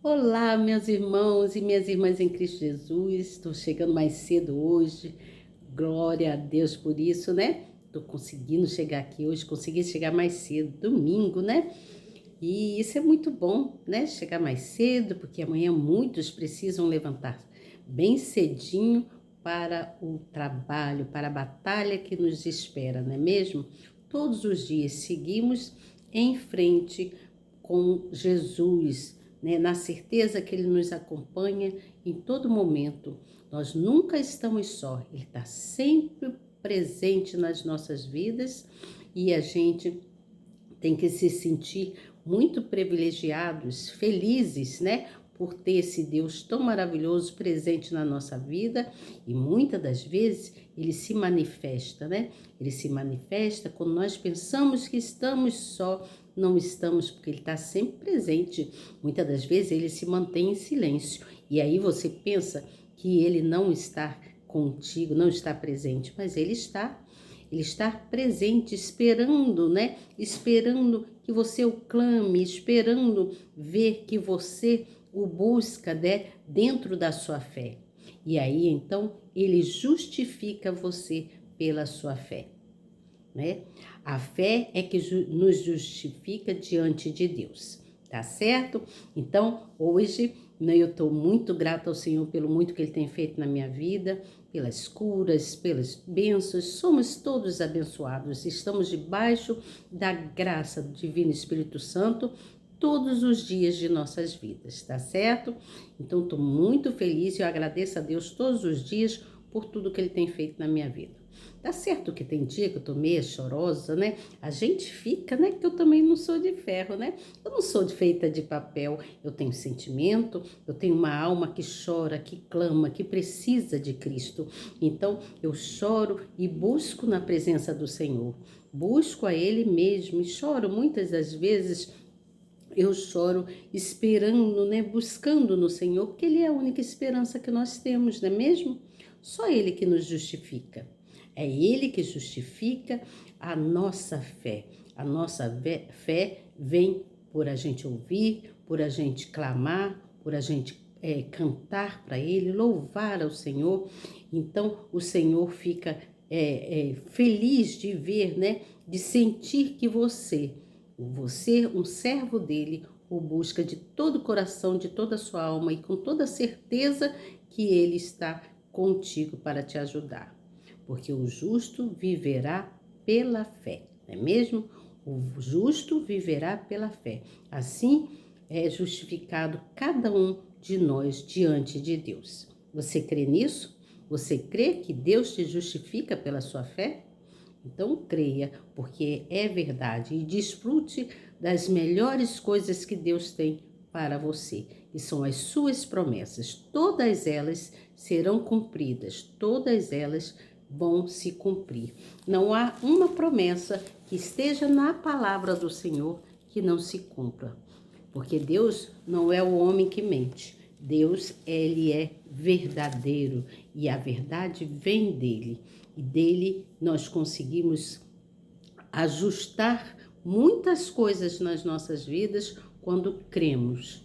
Olá, meus irmãos e minhas irmãs em Cristo Jesus. Estou chegando mais cedo hoje. Glória a Deus por isso, né? Estou conseguindo chegar aqui hoje, consegui chegar mais cedo, domingo, né? E isso é muito bom, né? Chegar mais cedo, porque amanhã muitos precisam levantar bem cedinho para o trabalho, para a batalha que nos espera, não é mesmo? Todos os dias seguimos em frente com Jesus, né? Na certeza que Ele nos acompanha em todo momento. Nós nunca estamos só, Ele está sempre presente nas nossas vidas e a gente tem que se sentir muito privilegiados, felizes, né? Por ter esse Deus tão maravilhoso presente na nossa vida e muitas das vezes ele se manifesta, né? Ele se manifesta quando nós pensamos que estamos só, não estamos, porque ele está sempre presente. Muitas das vezes ele se mantém em silêncio e aí você pensa que ele não está contigo, não está presente, mas ele está. Ele está presente, esperando, né? Esperando que você o clame, esperando ver que você o busca, né? Dentro da sua fé. E aí, então, ele justifica você pela sua fé, né? A fé é que nos justifica diante de Deus, tá certo? Então, hoje, né, eu estou muito grata ao Senhor pelo muito que Ele tem feito na minha vida, pelas curas, pelas bênçãos. Somos todos abençoados, estamos debaixo da graça do Divino Espírito Santo todos os dias de nossas vidas, tá certo? Então, estou muito feliz e eu agradeço a Deus todos os dias por tudo que Ele tem feito na minha vida. Tá certo que tem dia que eu tô meio chorosa, né? A gente fica, né? Que eu também não sou de ferro, né? Eu não sou feita de papel, eu tenho sentimento, eu tenho uma alma que chora, que clama, que precisa de Cristo. Então, eu choro e busco na presença do Senhor. Busco a Ele mesmo e choro muitas das vezes. Eu choro esperando, né? Buscando no Senhor, porque Ele é a única esperança que nós temos, não é mesmo? Só Ele que nos justifica. É Ele que justifica a nossa fé. A nossa fé vem por a gente ouvir, por a gente clamar, por a gente cantar para Ele, louvar ao Senhor. Então, o Senhor fica feliz de ver, né? De sentir que você, um servo dele, o busca de todo o coração, de toda a sua alma e com toda a certeza que Ele está contigo para te ajudar. Porque o justo viverá pela fé, não é mesmo? O justo viverá pela fé. Assim é justificado cada um de nós diante de Deus. Você crê nisso? Você crê que Deus te justifica pela sua fé? Então creia, porque é verdade, e desfrute das melhores coisas que Deus tem para você, que são as suas promessas. Todas elas serão cumpridas, todas elas vão se cumprir. Não há uma promessa que esteja na palavra do Senhor que não se cumpra, porque Deus não é o homem que mente. Deus, Ele é verdadeiro e a verdade vem dele. E dele nós conseguimos ajustar muitas coisas nas nossas vidas quando cremos.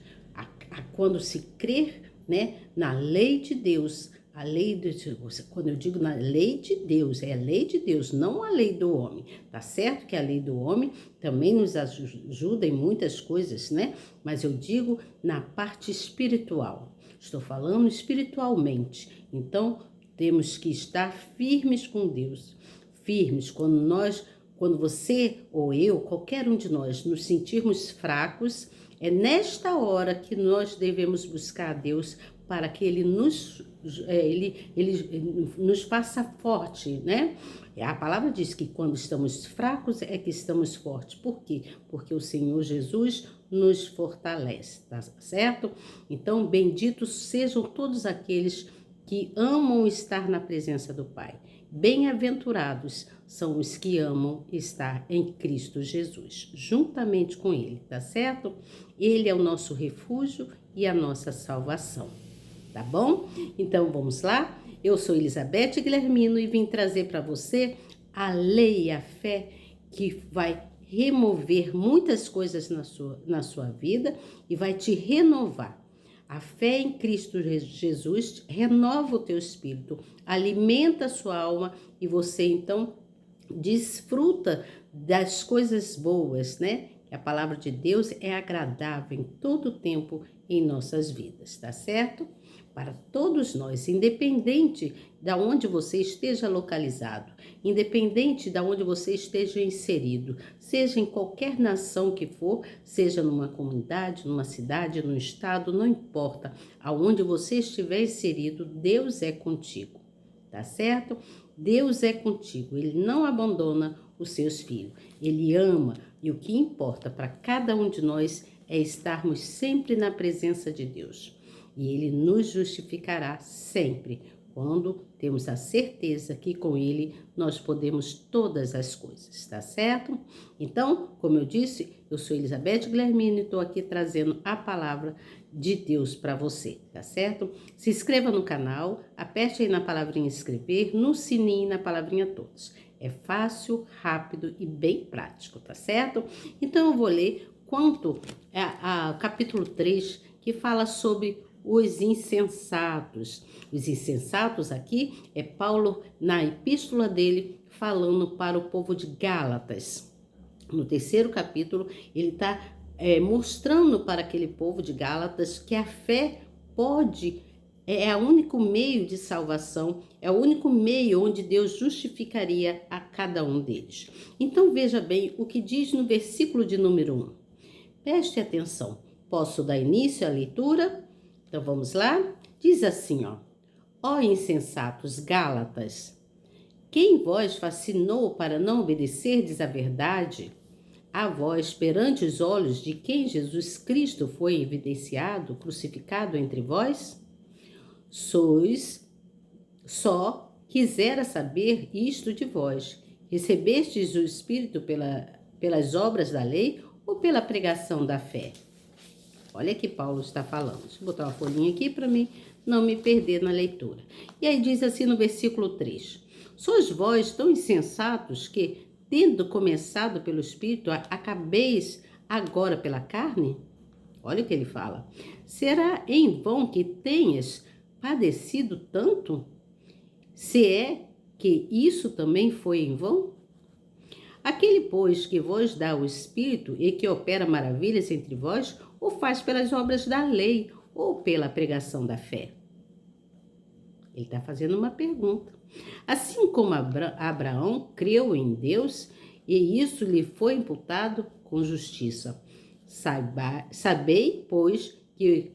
Quando se crer, né, na lei de Deus, a lei de Deus, quando eu digo na lei de Deus, é a lei de Deus, não a lei do homem. Tá certo que a lei do homem também nos ajuda em muitas coisas, né? Mas eu digo na parte espiritual. Estou falando espiritualmente. Então, temos que estar firmes com Deus. Firmes quando você ou eu, qualquer um de nós, nos sentirmos fracos, é nesta hora que nós devemos buscar a Deus para que Ele nos faça forte, né? A palavra diz que quando estamos fracos é que estamos fortes. Por quê? Porque o Senhor Jesus nos fortalece, tá certo? Então, benditos sejam todos aqueles que amam estar na presença do Pai. Bem-aventurados são os que amam estar em Cristo Jesus, juntamente com Ele, tá certo? Ele é o nosso refúgio e a nossa salvação, tá bom? Então vamos lá? Eu sou Elizabeth Guilhermino e vim trazer para você a lei e a fé que vai remover muitas coisas na sua vida e vai te renovar. A fé em Cristo Jesus renova o teu espírito, alimenta a sua alma e você então desfruta das coisas boas, né? A palavra de Deus é agradável em todo tempo em nossas vidas, tá certo? Para todos nós, independente de onde você esteja localizado, independente de onde você esteja inserido, seja em qualquer nação que for, seja numa comunidade, numa cidade, num estado, não importa, aonde você estiver inserido, Deus é contigo, tá certo? Deus é contigo, Ele não abandona os seus filhos, Ele ama e o que importa para cada um de nós é estarmos sempre na presença de Deus. E Ele nos justificará sempre, quando temos a certeza que com Ele nós podemos todas as coisas, tá certo? Então, como eu disse, eu sou Elizabeth Guilhermino e estou aqui trazendo a palavra de Deus para você, tá certo? Se inscreva no canal, aperte aí na palavrinha inscrever, no sininho e na palavrinha todos. É fácil, rápido e bem prático, tá certo? Então eu vou ler quanto a capítulo 3, que fala sobre os insensatos. Os insensatos aqui é Paulo na epístola dele falando para o povo de Gálatas. No terceiro capítulo ele está mostrando para aquele povo de Gálatas que a fé é o único meio de salvação, é o único meio onde Deus justificaria a cada um deles. Então veja bem o que diz no versículo de número 1. Preste atenção. Posso dar início à leitura? Então vamos lá? Diz assim, ó insensatos Gálatas, quem vós fascinou para não obedecerdes à verdade? A vós, perante os olhos de quem Jesus Cristo foi evidenciado, crucificado entre vós? Só quisera saber isto de vós. Recebestes o Espírito pelas obras da lei ou pela pregação da fé? Olha que Paulo está falando. Deixa eu botar uma folhinha aqui para mim não me perder na leitura. E aí diz assim no versículo 3. Sois vós tão insensatos que, tendo começado pelo Espírito, acabeis agora pela carne? Olha o que ele fala. Será em vão que tenhas padecido tanto? Se é que isso também foi em vão? Aquele, pois, que vos dá o Espírito e que opera maravilhas entre vós, o faz pelas obras da lei ou pela pregação da fé? Ele está fazendo uma pergunta. Assim como Abraão creu em Deus e isso lhe foi imputado com justiça. Sabei, pois, que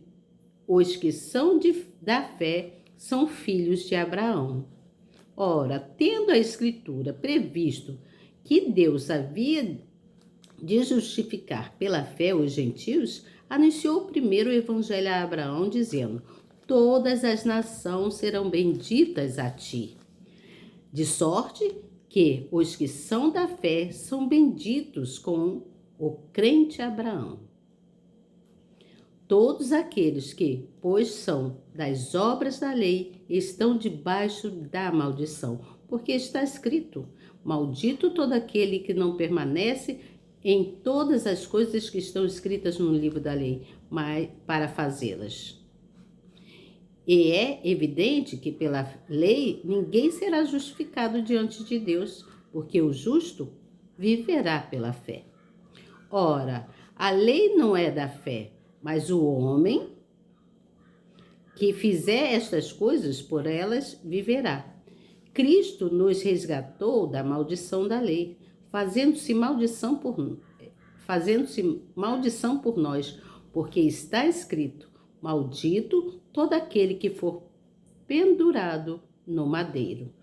os que são da fé são filhos de Abraão. Ora, tendo a Escritura previsto que Deus havia de justificar pela fé os gentios, anunciou primeiro o evangelho a Abraão, dizendo: todas as nações serão benditas a ti. De sorte que os que são da fé são benditos com o crente Abraão. Todos aqueles que, pois são das obras da lei, estão debaixo da maldição, porque está escrito: maldito todo aquele que não permanece em todas as coisas que estão escritas no livro da lei, mas para fazê-las. E é evidente que pela lei ninguém será justificado diante de Deus, porque o justo viverá pela fé. Ora, a lei não é da fé, mas o homem que fizer estas coisas, por elas viverá. Cristo nos resgatou da maldição da lei, fazendo-se maldição por nós, porque está escrito: maldito todo aquele que for pendurado no madeiro.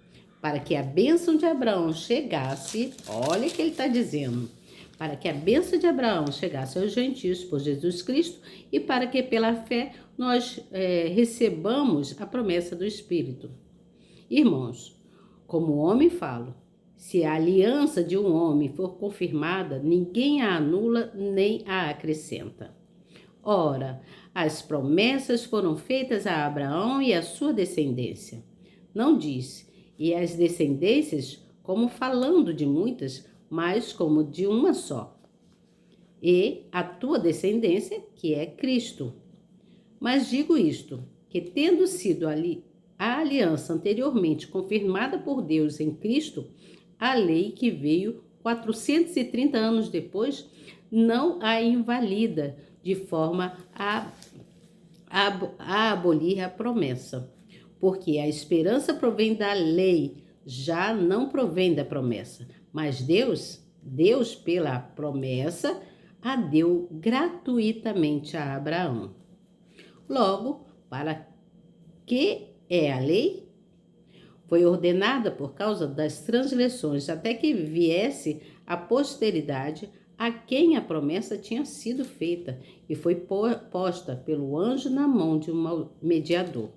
Para que a bênção de Abraão chegasse, olha o que ele está dizendo, para que a bênção de Abraão chegasse aos gentios por Jesus Cristo e para que pela fé nós recebamos a promessa do Espírito. Irmãos, como homem falo, se a aliança de um homem for confirmada, ninguém a anula nem a acrescenta. Ora, as promessas foram feitas a Abraão e à sua descendência. Não diz, e as descendências, como falando de muitas, mas como de uma só. E a tua descendência, que é Cristo. Mas digo isto, que tendo sido a aliança anteriormente confirmada por Deus em Cristo, a lei que veio 430 anos depois não a invalida de forma a abolir a promessa, porque a esperança provém da lei, já não provém da promessa, mas Deus pela promessa, a deu gratuitamente a Abraão. Logo, para que é a lei? Foi ordenada por causa das transgressões, até que viesse a posteridade a quem a promessa tinha sido feita, e foi posta pelo anjo na mão de um mediador.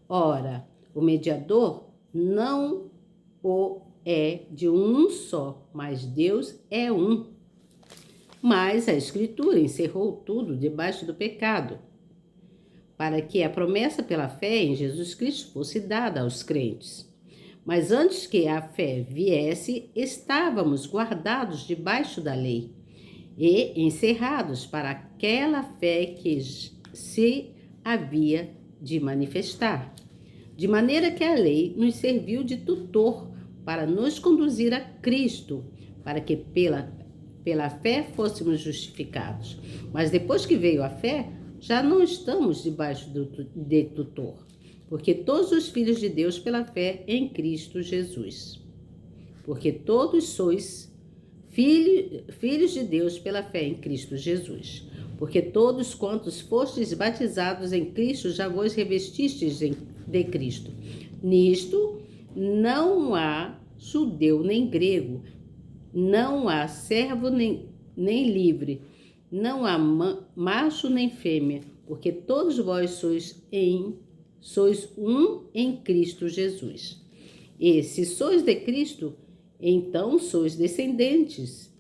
Ora, o mediador não o é de um só, mas Deus é um. Mas a Escritura encerrou tudo debaixo do pecado, para que a promessa pela fé em Jesus Cristo fosse dada aos crentes. Mas antes que a fé viesse, estávamos guardados debaixo da lei e encerrados para aquela fé que se havia de manifestar. De maneira que a lei nos serviu de tutor para nos conduzir a Cristo, para que pela fé fôssemos justificados. Mas depois que veio a fé, já não estamos debaixo de tutor, porque todos os filhos de Deus pela fé em Cristo Jesus. Porque todos sois filhos de Deus pela fé em Cristo Jesus. Porque todos quantos fostes batizados em Cristo, já vos revestistes de Cristo. Nisto não há judeu nem grego, não há servo nem livre, não há macho nem fêmea, porque todos vós sois um em Cristo Jesus. E se sois de Cristo, então sois descendentes,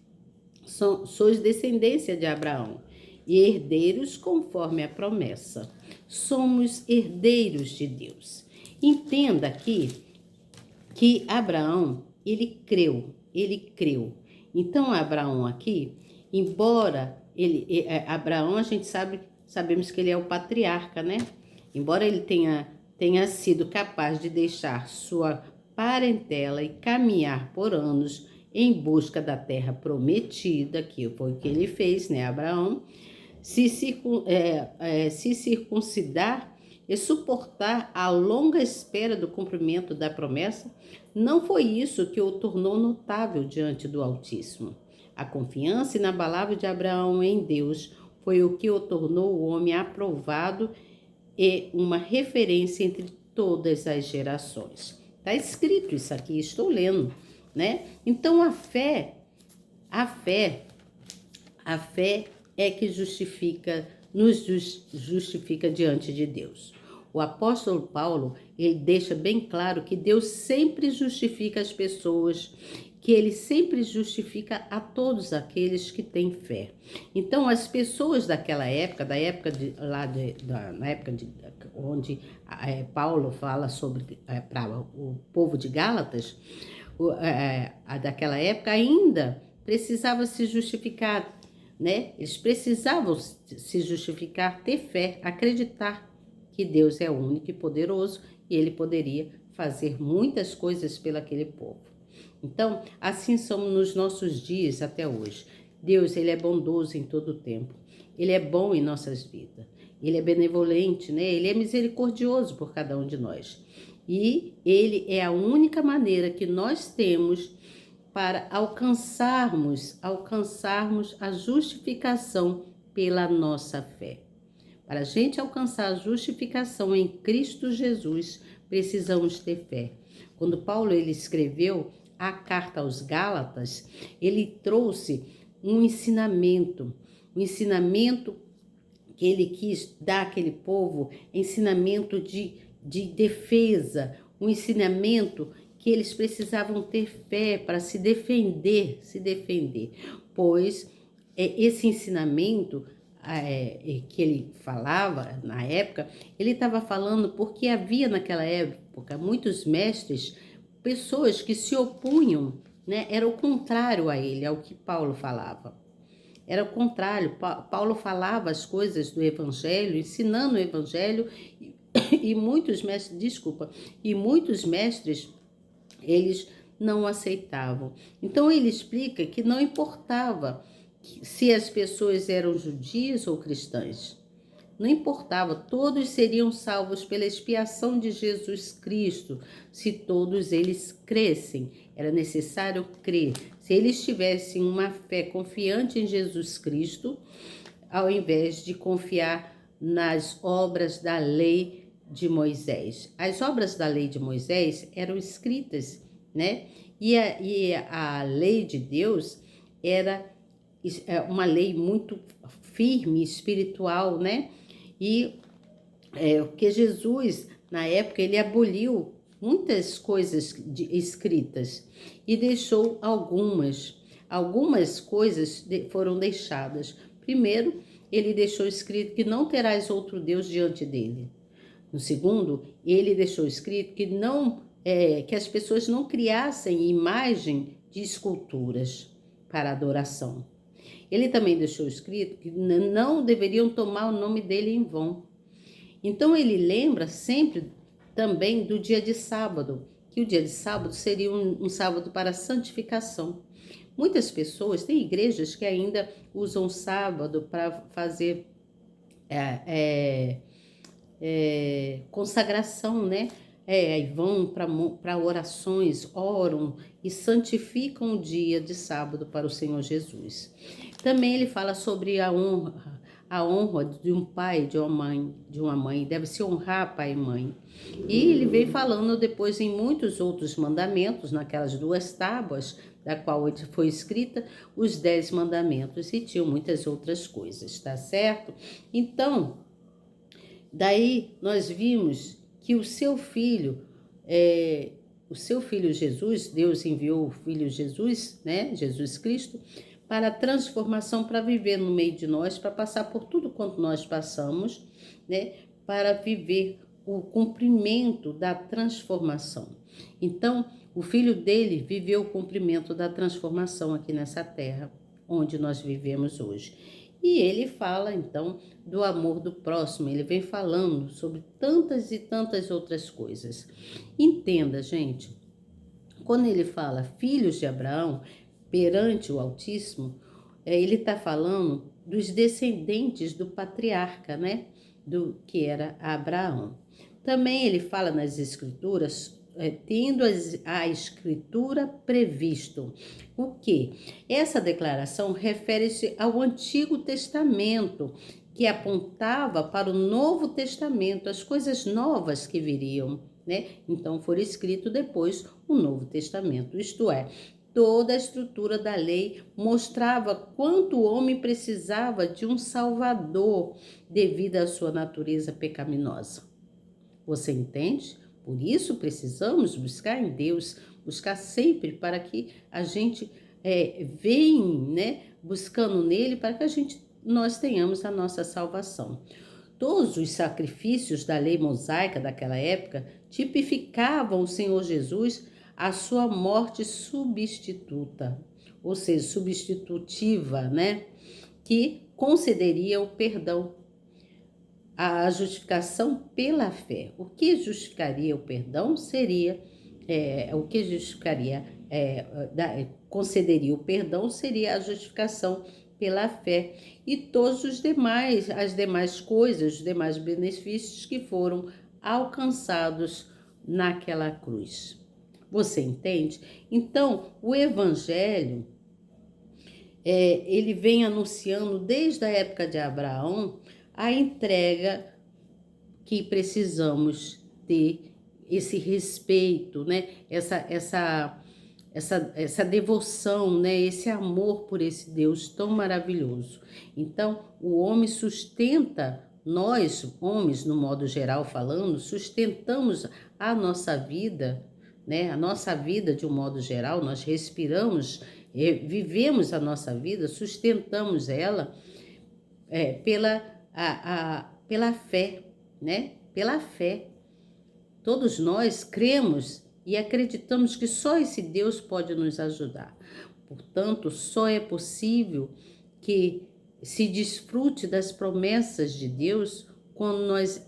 sois descendência de Abraão, e herdeiros conforme a promessa. Somos herdeiros de Deus. Entenda aqui que Abraão, ele creu. Então, Abraão aqui, embora Abraão, a gente sabemos que ele é o patriarca, né? Embora ele tenha sido capaz de deixar sua parentela e caminhar por anos em busca da terra prometida, que foi o que ele fez, né, Abraão, se circuncidar e suportar a longa espera do cumprimento da promessa, não foi isso que o tornou notável diante do Altíssimo. A confiança inabalável de Abraão em Deus foi o que o tornou o homem aprovado e uma referência entre todas as gerações. Está escrito isso aqui, estou lendo, né? Então a fé é que nos justifica diante de Deus. O apóstolo Paulo, ele deixa bem claro que Deus sempre justifica as pessoas, que ele sempre justifica a todos aqueles que têm fé. Então, as pessoas daquela época, na época onde Paulo fala sobre para o povo de Gálatas, daquela época ainda precisava se justificar, né? Eles precisavam se justificar, ter fé, acreditar que Deus é único e poderoso e ele poderia fazer muitas coisas pelo aquele povo. Então, assim somos nos nossos dias até hoje. Deus, ele é bondoso em todo o tempo. Ele é bom em nossas vidas. Ele é benevolente, né? Ele é misericordioso por cada um de nós. E ele é a única maneira que nós temos para alcançarmos a justificação pela nossa fé. Para a gente alcançar a justificação em Cristo Jesus, precisamos ter fé. Quando Paulo ele escreveu a carta aos Gálatas, ele trouxe um ensinamento que ele quis dar àquele povo, ensinamento de defesa, um ensinamento que eles precisavam ter fé para se defender, pois esse ensinamento que ele falava na época, ele estava falando porque havia naquela época muitos mestres, pessoas que se opunham, né? Era o contrário a ele, ao que Paulo falava. era o contrário. Paulo falava as coisas do evangelho, ensinando o evangelho, e muitos mestres, eles não aceitavam. Então ele explica que não importava se as pessoas eram judias ou cristãs. Não importava, todos seriam salvos pela expiação de Jesus Cristo, se todos eles crescem. Era necessário crer. Se eles tivessem uma fé confiante em Jesus Cristo, ao invés de confiar nas obras da lei de Moisés. As obras da lei de Moisés eram escritas, né? E a lei de Deus era uma lei muito firme, espiritual, né? E porque Jesus, na época, ele aboliu muitas coisas escritas e deixou algumas. Algumas coisas foram deixadas. Primeiro, ele deixou escrito que não terás outro Deus diante dele. No segundo, ele deixou escrito que que as pessoas não criassem imagem de esculturas para adoração. Ele também deixou escrito que não deveriam tomar o nome dele em vão. Então ele lembra sempre também do dia de sábado, que o dia de sábado seria um sábado para santificação. Muitas pessoas, tem igrejas que ainda usam sábado para fazer consagração, né? Aí vão para orações, oram e santificam o dia de sábado para o Senhor Jesus. Também ele fala sobre a honra de um pai, de uma mãe, deve-se honrar pai e mãe. E ele vem falando depois em muitos outros mandamentos, naquelas 2 tábuas, da qual foi escrita os 10 mandamentos, e tinham muitas outras coisas, tá certo? Então, daí nós vimos que o seu filho Jesus, Deus enviou o filho Jesus, né, Jesus Cristo, para a transformação, para viver no meio de nós, para passar por tudo quanto nós passamos, né, para viver o cumprimento da transformação. Então, o filho dele viveu o cumprimento da transformação aqui nessa terra, onde nós vivemos hoje. E ele fala, então, do amor do próximo. Ele vem falando sobre tantas e tantas outras coisas. Entenda, gente, quando ele fala filhos de Abraão, perante o Altíssimo, ele está falando dos descendentes do patriarca, né? Do que era Abraão. Também ele fala nas Escrituras, tendo a Escritura previsto. O quê? Essa declaração refere-se ao Antigo Testamento, que apontava para o Novo Testamento, as coisas novas que viriam, né? Então, foi escrito depois o Novo Testamento, isto é, toda a estrutura da lei mostrava quanto o homem precisava de um Salvador devido à sua natureza pecaminosa. Você entende? Por isso precisamos buscar em Deus, buscar sempre para que a gente venha, né, buscando nele para que nós tenhamos a nossa salvação. Todos os sacrifícios da lei mosaica daquela época tipificavam o Senhor Jesus, a sua morte substituta, ou seja, substitutiva, né? Que concederia o perdão, a justificação pela fé. O que justificaria o perdão seria, concederia o perdão seria a justificação pela fé e as demais coisas, os demais benefícios que foram alcançados naquela cruz. Você entende? Então, o Evangelho, ele vem anunciando desde a época de Abraão a entrega que precisamos ter, esse respeito, né? Essa devoção, né? Esse amor por esse Deus tão maravilhoso. Então, o homem sustenta, nós, homens, no modo geral falando, sustentamos a nossa vida, né? A nossa vida de um modo geral, nós respiramos, vivemos a nossa vida, sustentamos ela pela fé, né? Pela fé. Todos nós cremos e acreditamos que só esse Deus pode nos ajudar. Portanto, só é possível que se desfrute das promessas de Deus quando nós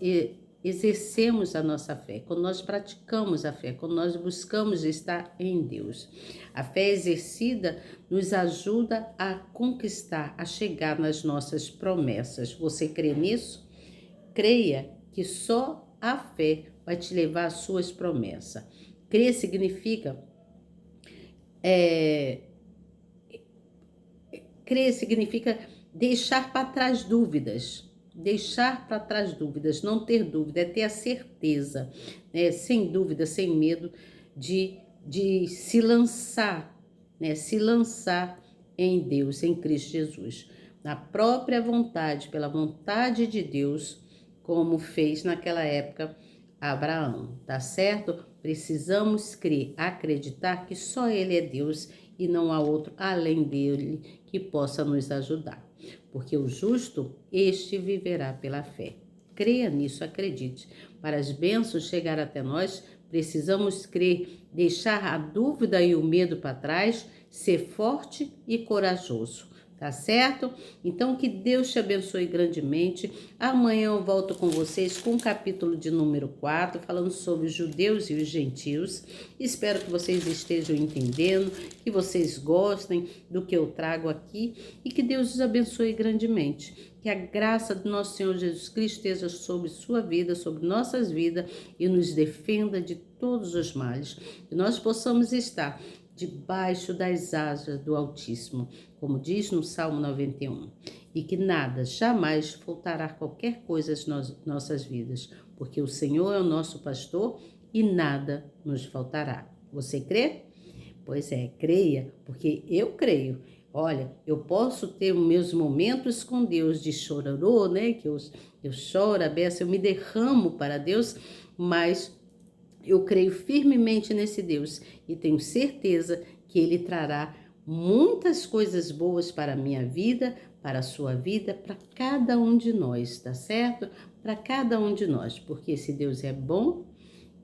exercemos a nossa fé, quando nós praticamos a fé, quando nós buscamos estar em Deus. A fé exercida nos ajuda a conquistar, a chegar nas nossas promessas. Você crê nisso? Creia que só a fé vai te levar às suas promessas. Crer significa crer significa deixar para trás dúvidas. Deixar para trás dúvidas, não ter dúvida, é ter a certeza, né? Sem dúvida, sem medo de se lançar, né? Se lançar em Deus, em Cristo Jesus. Na própria vontade, pela vontade de Deus, como fez naquela época Abraão, tá certo? Precisamos crer, acreditar que só Ele é Deus e não há outro além dele que possa nos ajudar. Porque o justo, este viverá pela fé. Creia nisso, acredite. Para as bênçãos chegar até nós, precisamos crer, deixar a dúvida e o medo para trás, ser forte e corajoso. Tá certo? Então, que Deus te abençoe grandemente. Amanhã eu volto com vocês com o capítulo de número 4, falando sobre os judeus e os gentios. Espero que vocês estejam entendendo, que vocês gostem do que eu trago aqui e que Deus os abençoe grandemente. Que a graça do nosso Senhor Jesus Cristo esteja sobre sua vida, sobre nossas vidas e nos defenda de todos os males. Que nós possamos estar debaixo das asas do Altíssimo, como diz no Salmo 91, e que nada, jamais faltará qualquer coisa às nossas vidas, porque o Senhor é o nosso pastor e nada nos faltará. Você crê? Pois é, creia, porque eu creio. Olha, eu posso ter os meus momentos com Deus de chororô, né? Que eu choro, a beça, eu me derramo para Deus, mas eu creio firmemente nesse Deus e tenho certeza que Ele trará muitas coisas boas para a minha vida, para a sua vida, para cada um de nós, tá certo? Para cada um de nós, porque esse Deus é bom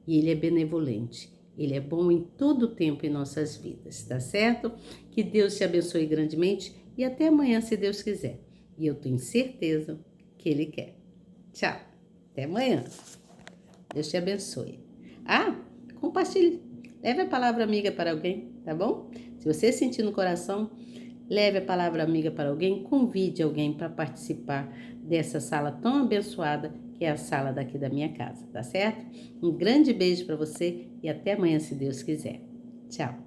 e Ele é benevolente. Ele é bom em todo o tempo em nossas vidas, tá certo? Que Deus te abençoe grandemente e até amanhã, se Deus quiser. E eu tenho certeza que Ele quer. Tchau, até amanhã. Deus te abençoe. Compartilhe. Leve a palavra amiga para alguém, tá bom? Se você sentir no coração, leve a palavra amiga para alguém, convide alguém para participar dessa sala tão abençoada que é a sala daqui da minha casa, tá certo? Um grande beijo para você e até amanhã, se Deus quiser. Tchau.